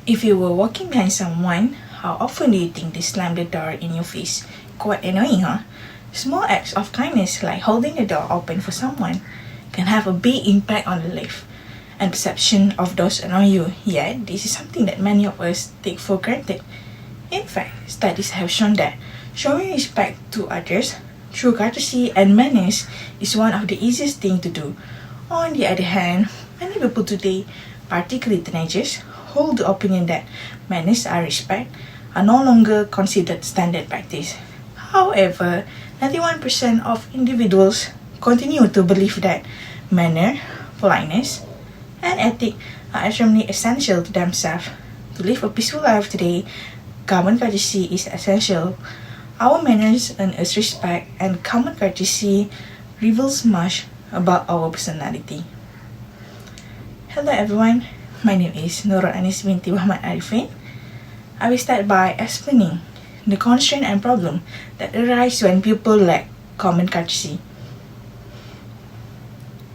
If you were walking behind someone, how often do you think they slam the door in your face? Quite annoying, huh? Small acts of kindness like holding the door open for someone can have a big impact on the life and perception of those around you. Yet, this is something that many of us take for granted. In fact, studies have shown that showing respect to others through courtesy and manners is one of the easiest things to do. On the other hand, many people today, particularly teenagers, hold the opinion that manners and respect are no longer considered standard practice. However, 91% of individuals continue to believe that manner, politeness, and ethics are extremely essential to themselves. To live a peaceful life today, common courtesy is essential. Our manners earn us respect, and common courtesy reveals much about our personality. Hello everyone, my name is Nurul Anis Binti Muhammad Arifin. I will start by explaining the constraint and problem that arise when people lack common courtesy.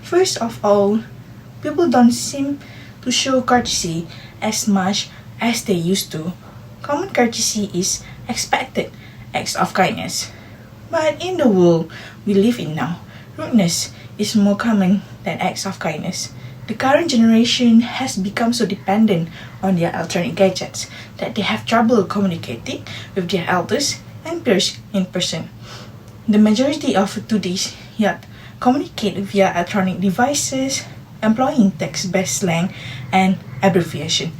First of all, people don't seem to show courtesy as much as they used to. Common courtesy is expected acts of kindness. But in the world we live in now, rudeness is more common than acts of kindness. The current generation has become so dependent on their electronic gadgets that they have trouble communicating with their elders and peers in person. The majority of today's youth communicate via electronic devices, employing text-based slang and abbreviation,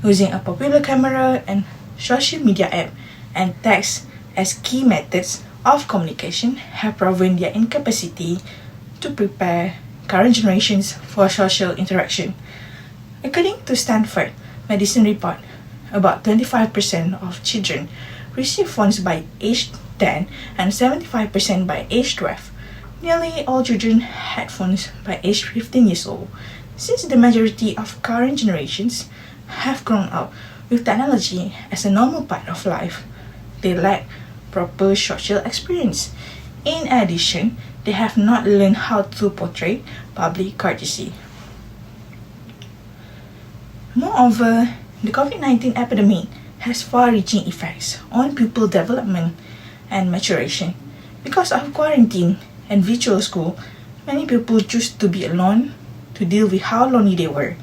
using a popular camera and social media app and text as key methods of communication have proven their incapacity to prepare current generations for social interaction. According to Stanford Medicine report, about 25% of children receive phones by age 10 and 75% by age 12. Nearly all children had phones by age 15 years old. Since the majority of current generations have grown up with technology as a normal part of life, they lack proper social experience. In addition, they have not learned how to portray public courtesy. Moreover, the COVID-19 epidemic has far-reaching effects on pupil development and maturation. Because of quarantine and virtual school, many people choose to be alone to deal with how lonely they were.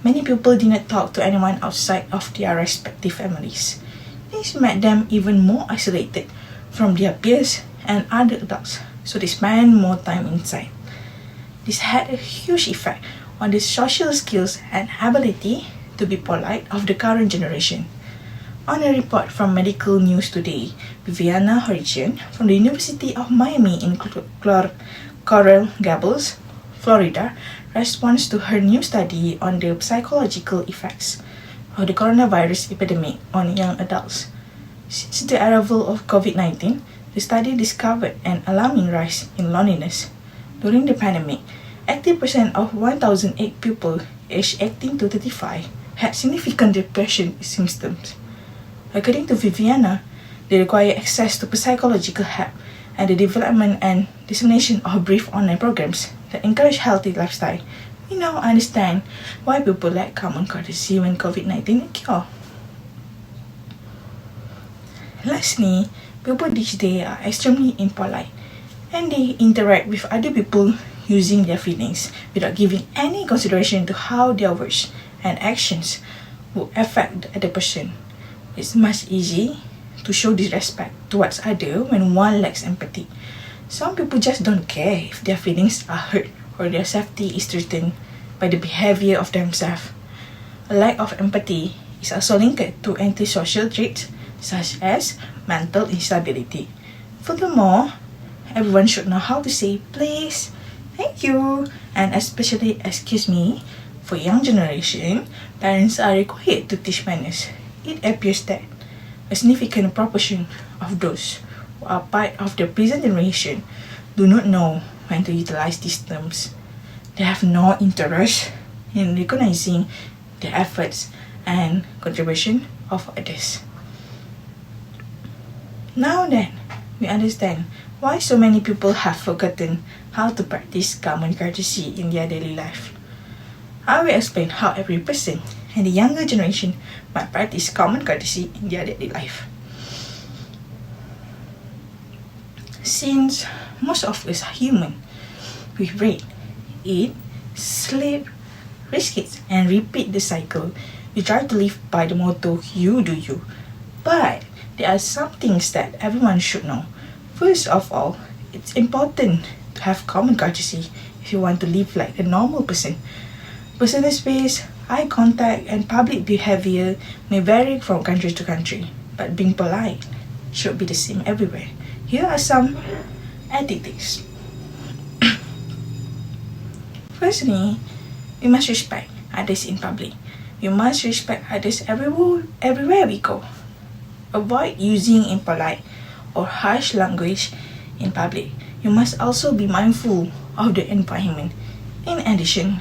Many people did not talk to anyone outside of their respective families. This made them even more isolated from their peers and other adults, so they spend more time inside. This had a huge effect on the social skills and ability to be polite of the current generation. On a report from Medical News Today, Viviana Horigian from the University of Miami in Coral Gables, Florida, responds to her new study on the psychological effects of the coronavirus epidemic on young adults. Since the arrival of COVID-19, the study discovered an alarming rise in loneliness. During the pandemic, 80% of 1,008 people aged 18 to 35 had significant depression symptoms. According to Viviana, they require access to psychological help and the development and dissemination of brief online programs that encourage healthy lifestyle. We now understand why people lack common courtesy when COVID-19 occurs. Lastly, people these days are extremely impolite and they interact with other people using their feelings without giving any consideration to how their words and actions will affect the other person. It's much easier to show disrespect towards others when one lacks empathy. Some people just don't care if their feelings are hurt or their safety is threatened by the behavior of themselves. A lack of empathy is also linked to antisocial traits such as mental instability. Furthermore, everyone should know how to say please, thank you, and especially excuse me. For young generation, parents are required to teach manners. It appears that a significant proportion of those who are part of the present generation do not know when to utilize these terms. They have no interest in recognizing the efforts and contribution of others. Now then, we understand why so many people have forgotten how to practice common courtesy in their daily life. I will explain how every person and the younger generation might practice common courtesy in their daily life. Since most of us are human, we breathe, eat, sleep, risk it, and repeat the cycle. We try to live by the motto, you do you. But there are some things that everyone should know. First of all, it's important to have common courtesy if you want to live like a normal person. Personal space, eye contact, and public behavior may vary from country to country, but being polite should be the same everywhere. Here are some ethics. Firstly, we must respect others in public. We must respect others everywhere we go. Avoid using impolite or harsh language in public. You must also be mindful of the environment. In addition,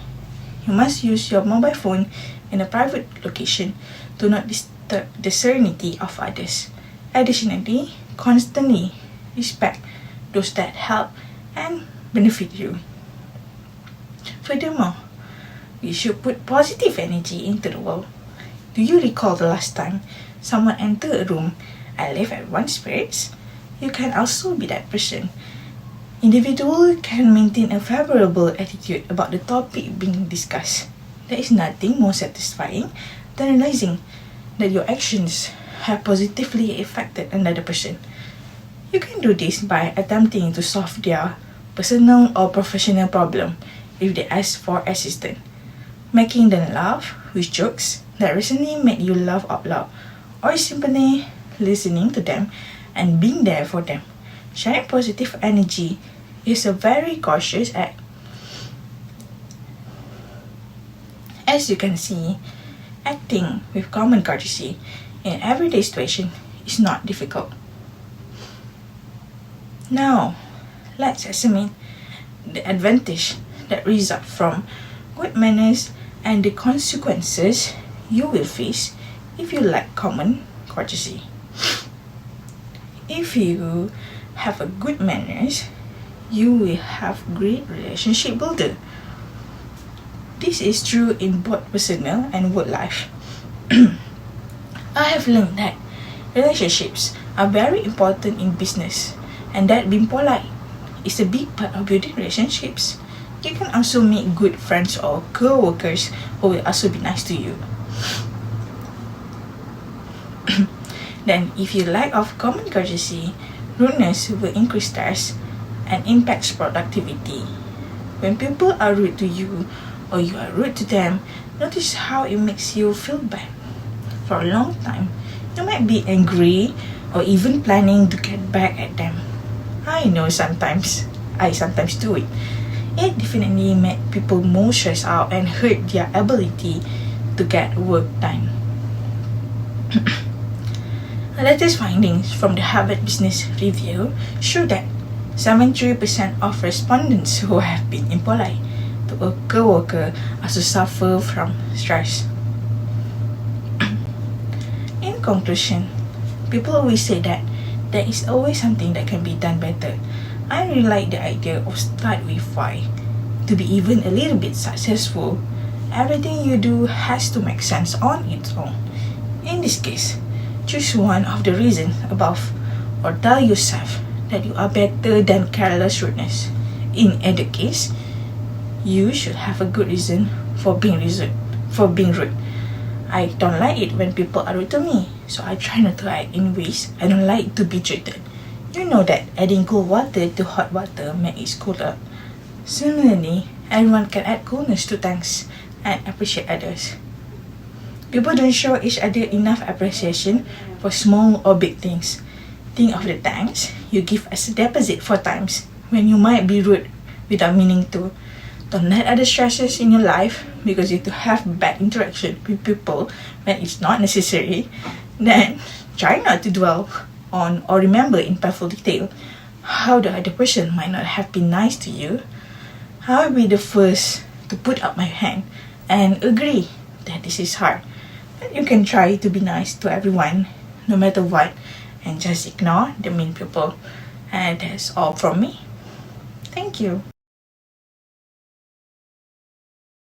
you must use your mobile phone in a private location to not disturb the serenity of others. Additionally, constantly respect those that help and benefit you. Furthermore, we should put positive energy into the world. Do you recall the last time someone entered a room and left everyone's spirits? You can also be that person. Individuals can maintain a favorable attitude about the topic being discussed. There is nothing more satisfying than realizing that your actions have positively affected another person. You can do this by attempting to solve their personal or professional problem if they ask for assistance, making them laugh with jokes that recently made you laugh out loud, or simply listening to them and being there for them. Sharing positive energy is a very cautious act. As you can see, acting with common courtesy in everyday situation is not difficult. Now, let's examine the advantage that result from good manners and the consequences you will face if you lack common courtesy. If you have a good manners, you will have great relationship builder. This is true in both personal and work life. I have learned that relationships are very important in business, and that being polite is a big part of building relationships. You can also make good friends or co-workers who will also be nice to you. Then, if you lack of common courtesy, rudeness will increase stress and impacts productivity. When people are rude to you or you are rude to them, notice how it makes you feel bad. For a long time, you might be angry or even planning to get back at them. I know I sometimes do it. It definitely made people more stressed out and hurt their ability to get work done. Latest findings from the Harvard Business Review show that 73% of respondents who have been impolite to a co-worker also suffer from stress. In conclusion, people always say that there is always something that can be done better. I really like the idea of start with why. To be even a little bit successful, everything you do has to make sense on its own. In this case, choose one of the reasons above or tell yourself that you are better than careless rudeness. In either case, you should have a good reason for being rude. I don't like it when people are rude to me, so I try not to act in ways I don't like to be treated. You know that adding cold water to hot water makes it cooler. Similarly, everyone can add coolness to thanks and appreciate others. People don't show each other enough appreciation for small or big things. Think of the thanks you give as a deposit for times when you might be rude without meaning to. Don't let other stresses in your life because you have bad interaction with people when it's not necessary. Then try not to dwell on or remember in painful detail how the other person might not have been nice to you. I'll be the first to put up my hand and agree that this is hard. But you can try to be nice to everyone no matter what and just ignore the mean people. And that's all from me. Thank you.